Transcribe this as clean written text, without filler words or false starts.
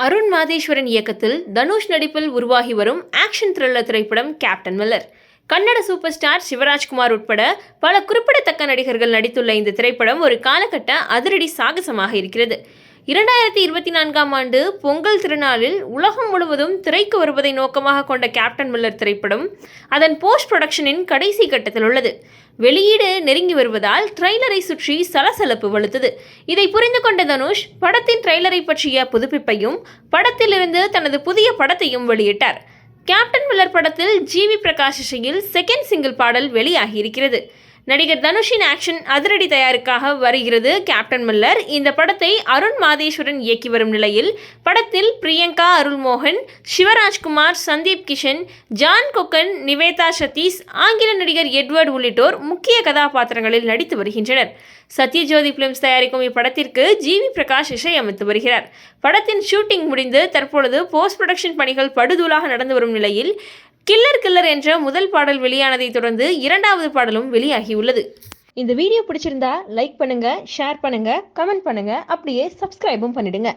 அருண் மாதேஸ்வரன் இயக்கத்தில் தனுஷ் நடிப்பில் உருவாகி வரும் ஆக்ஷன் த்ரில்லர் திரைப்படம் captain Miller. Kannada super star Shivarajkumar உட்பட பல குறிப்பிடத்தக்க நடிகர்கள் நடித்துள்ள இந்த திரைப்படம் ஒரு காலகட்ட அதிரடி சாகசமாக இருக்கிறது. 2024ஆம் ஆண்டு பொங்கல் திருநாளில் உலகம் முழுவதும் திரைக்கு வருவதை நோக்கமாக கொண்ட கேப்டன் மில்லர் திரைப்படம் அதன் போஸ்ட் புரொடக்ஷனின் கடைசி கட்டத்தில் உள்ளது. வெளியீடு நெருங்கி வருவதால் ட்ரெய்லரை சுற்றி சலசலப்பு வலுத்தது. இதை புரிந்து கொண்ட தனுஷ் படத்தின் ட்ரெய்லரை பற்றிய புதுப்பிப்பையும் படத்திலிருந்து தனது புதிய படத்தையும் வெளியிட்டார். கேப்டன் மில்லர் படத்தில் ஜிவி பிரகாஷ் இசையில் செகண்ட் சிங்கிள் பாடல் வெளியாகி இருக்கிறது. நடிகர் தனுஷின் ஆக்ஷன் அதிரடி தயாரிக்காக வருகிறது கேப்டன் மில்லர். இந்த படத்தை அருண் மாதேஸ்வரன் இயக்கி வரும் நிலையில் படத்தில் பிரியங்கா அருள்மோகன், சிவராஜ்குமார், சந்தீப் கிஷன், ஜான் கொக்கன், நிவேதா சதீஷ், ஆங்கில நடிகர் எட்வர்ட் உள்ளிட்டோர் முக்கிய கதாபாத்திரங்களில் நடித்து வருகின்றனர். சத்யஜோதி பிலிம்ஸ் தயாரிக்கும் இப்படத்திற்கு ஜிவி பிரகாஷ் இசையமைத்து வருகிறார். படத்தின் ஷூட்டிங் முடிந்து தற்பொழுது போஸ்ட் புரொடக்ஷன் பணிகள் படுதூளாக நடந்து வரும் நிலையில் கில்லர் கில்லர் என்ற முதல் பாடல் வெளியானதை தொடர்ந்து இரண்டாவது பாடலும் வெளியாகியுள்ளது. இந்த வீடியோ பிடிச்சிருந்தா லைக் பண்ணுங்க, ஷேர் பண்ணுங்க, கமெண்ட் பண்ணுங்க, அப்படியே சப்ஸ்கிரைபும் பண்ணிடுங்க.